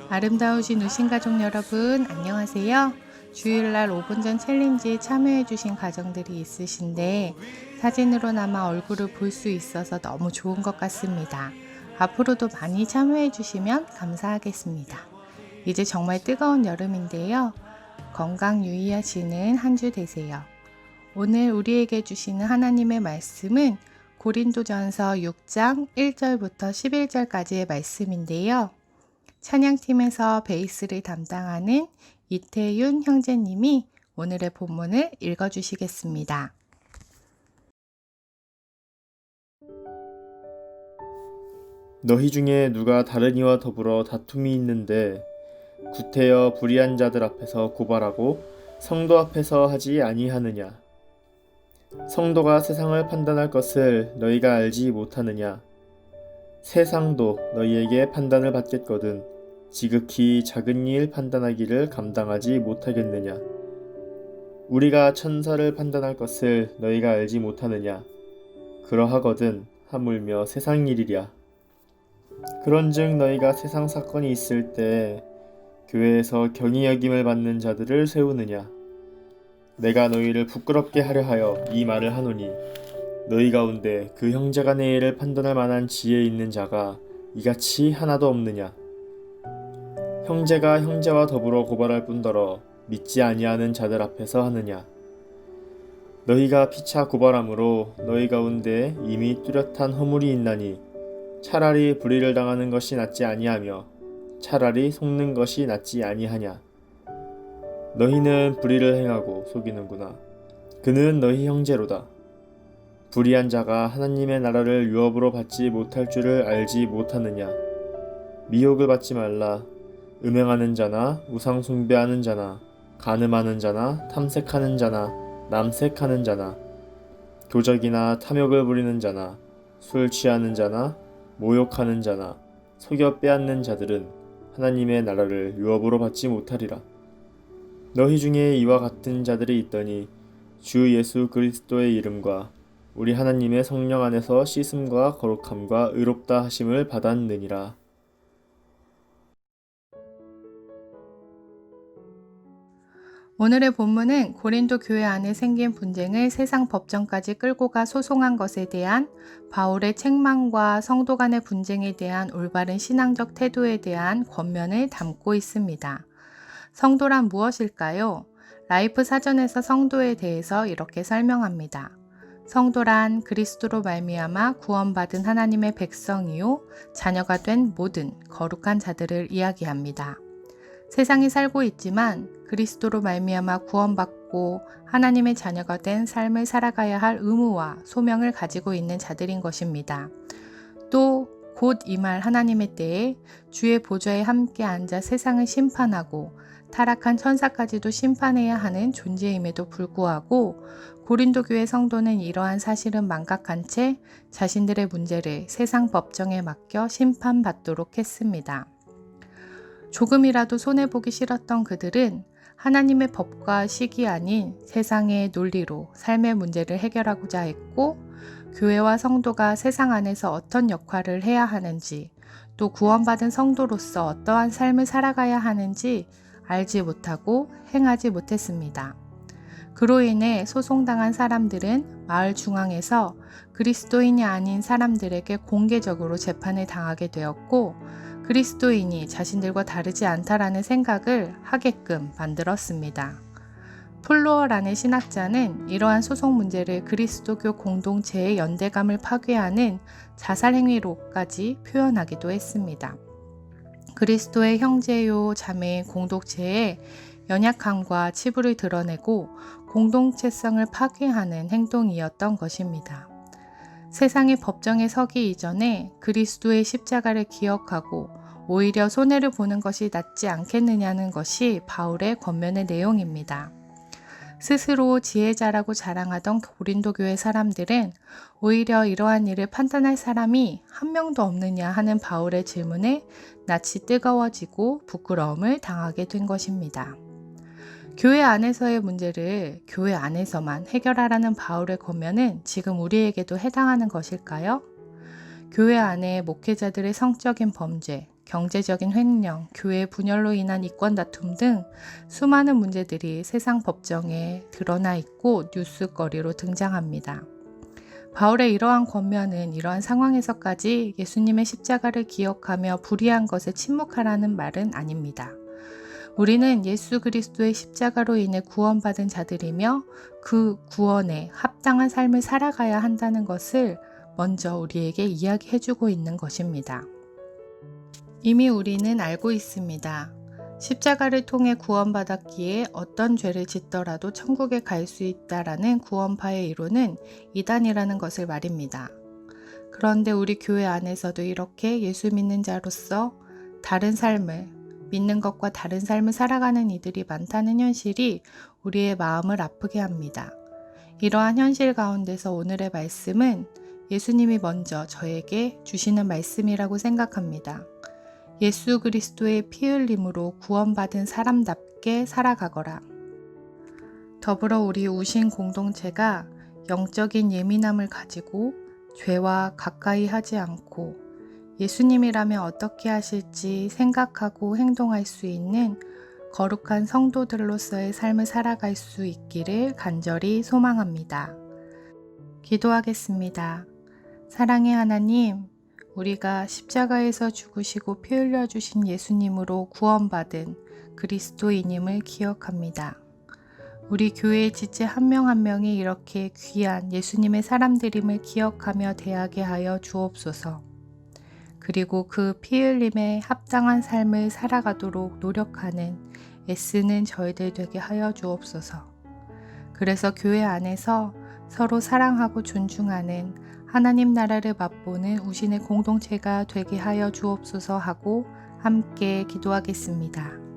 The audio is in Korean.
아름다우신 우신가족 여러분, 안녕하세요. 주일날 5분 전 챌린지에 참여해주신 가정들이 있으신데 사진으로나마 얼굴을 볼 수 있어서 너무 좋은 것 같습니다. 앞으로도 많이 참여해주시면 감사하겠습니다. 이제 정말 뜨거운 여름인데요. 건강 유의하시는 한 주 되세요. 오늘 우리에게 주시는 하나님의 말씀은 고린도전서 6장 1절부터 11절까지의 말씀인데요. 찬양팀에서 베이스를 담당하는 이태윤 형제님이 오늘의 본문을 읽어주시겠습니다. 너희 중에 누가 다른 이와 더불어 다툼이 있는데 구태여 불의한 자들 앞에서 고발하고 성도 앞에서 하지 아니하느냐? 성도가 세상을 판단할 것을 너희가 알지 못하느냐? 세상도 너희에게 판단을 받겠거든 지극히 작은 일 판단하기를 감당하지 못하겠느냐? 우리가 천사를 판단할 것을 너희가 알지 못하느냐? 그러하거든 하물며 세상 일이랴. 그런즉 너희가 세상 사건이 있을 때 교회에서 경히 여김을 받는 자들을 세우느냐? 내가 너희를 부끄럽게 하려 하여 이 말을 하노니 너희 가운데 그 형제가 내 일을 판단할 만한 지혜 있는 자가 이같이 하나도 없느냐? 형제가 형제와 더불어 고발할 뿐더러 믿지 아니하는 자들 앞에서 하느냐? 너희가 피차 고발함으로 너희 가운데 이미 뚜렷한 허물이 있나니 차라리 불의를 당하는 것이 낫지 아니하며 차라리 속는 것이 낫지 아니하냐? 너희는 불의를 행하고 속이는구나. 그는 너희 형제로다. 불의한 자가 하나님의 나라를 유업으로 받지 못할 줄을 알지 못하느냐? 미혹을 받지 말라. 음행하는 자나 우상 숭배하는 자나 간음하는 자나 탐색하는 자나 남색하는 자나 도적이나 탐욕을 부리는 자나 술 취하는 자나 모욕하는 자나 속여 빼앗는 자들은 하나님의 나라를 유업으로 받지 못하리라. 너희 중에 이와 같은 자들이 있더니 주 예수 그리스도의 이름과 우리 하나님의 성령 안에서 씻음과 거룩함과 의롭다 하심을 받았느니라. 오늘의 본문은 고린도 교회 안에 생긴 분쟁을 세상 법정까지 끌고 가 소송한 것에 대한 바울의 책망과 성도 간의 분쟁에 대한 올바른 신앙적 태도에 대한 권면을 담고 있습니다. 성도란 무엇일까요? 라이프 사전에서 성도에 대해서 이렇게 설명합니다. 성도란 그리스도로 말미암아 구원받은 하나님의 백성이요 자녀가 된 모든 거룩한 자들을 이야기합니다. 세상에 살고 있지만 그리스도로 말미암아 구원받고 하나님의 자녀가 된 삶을 살아가야 할 의무와 소명을 가지고 있는 자들인 것입니다. 또 곧 임할 하나님의 때에 주의 보좌에 함께 앉아 세상을 심판하고 타락한 천사까지도 심판해야 하는 존재임에도 불구하고 고린도 교회 성도는 이러한 사실은 망각한 채 자신들의 문제를 세상 법정에 맡겨 심판받도록 했습니다. 조금이라도 손해보기 싫었던 그들은 하나님의 법과 식이 아닌 세상의 논리로 삶의 문제를 해결하고자 했고 교회와 성도가 세상 안에서 어떤 역할을 해야 하는지 또 구원받은 성도로서 어떠한 삶을 살아가야 하는지 알지 못하고 행하지 못했습니다. 그로 인해 소송당한 사람들은 마을 중앙에서 그리스도인이 아닌 사람들에게 공개적으로 재판을 당하게 되었고 그리스도인이 자신들과 다르지 않다라는 생각을 하게끔 만들었습니다. 플로어라는 신학자는 이러한 소송 문제를 그리스도교 공동체의 연대감을 파괴하는 자살 행위로까지 표현하기도 했습니다. 그리스도의 형제요 자매인 공동체의 연약함과 치부를 드러내고 공동체성을 파괴하는 행동이었던 것입니다. 세상의 법정에 서기 이전에 그리스도의 십자가를 기억하고 오히려 손해를 보는 것이 낫지 않겠느냐는 것이 바울의 권면의 내용입니다. 스스로 지혜자라고 자랑하던 고린도 교회 사람들은 오히려 이러한 일을 판단할 사람이 한 명도 없느냐 하는 바울의 질문에 낯이 뜨거워지고 부끄러움을 당하게 된 것입니다. 교회 안에서의 문제를 교회 안에서만 해결하라는 바울의 권면은 지금 우리에게도 해당하는 것일까요? 교회 안에 목회자들의 성적인 범죄, 경제적인 횡령, 교회 분열로 인한 이권 다툼 등 수많은 문제들이 세상 법정에 드러나 있고 뉴스거리로 등장합니다. 바울의 이러한 권면은 이러한 상황에서까지 예수님의 십자가를 기억하며 불의한 것에 침묵하라는 말은 아닙니다. 우리는 예수 그리스도의 십자가로 인해 구원받은 자들이며 그 구원에 합당한 삶을 살아가야 한다는 것을 먼저 우리에게 이야기해주고 있는 것입니다. 이미 우리는 알고 있습니다. 십자가를 통해 구원받았기에 어떤 죄를 짓더라도 천국에 갈 수 있다라는 구원파의 이론은 이단이라는 것을 말입니다. 그런데 우리 교회 안에서도 이렇게 예수 믿는 자로서 다른 삶을, 믿는 것과 다른 삶을 살아가는 이들이 많다는 현실이 우리의 마음을 아프게 합니다. 이러한 현실 가운데서 오늘의 말씀은 예수님이 먼저 저에게 주시는 말씀이라고 생각합니다. 예수 그리스도의 피 흘림으로 구원받은 사람답게 살아가거라. 더불어 우리 우신 공동체가 영적인 예민함을 가지고 죄와 가까이 하지 않고 예수님이라면 어떻게 하실지 생각하고 행동할 수 있는 거룩한 성도들로서의 삶을 살아갈 수 있기를 간절히 소망합니다. 기도하겠습니다. 사랑의 하나님, 우리가 십자가에서 죽으시고 피 흘려주신 예수님으로 구원받은 그리스도인임을 기억합니다. 우리 교회의 지체 한 명 한 명이 이렇게 귀한 예수님의 사람들임을 기억하며 대하게 하여 주옵소서. 그리고 그 피 흘림에 합당한 삶을 살아가도록 노력하는 애쓰는 저희들 되게 하여 주옵소서. 그래서 교회 안에서 서로 사랑하고 존중하는 하나님 나라를 맛보는 우신의 공동체가 되게 하여 주옵소서 하고 함께 기도하겠습니다.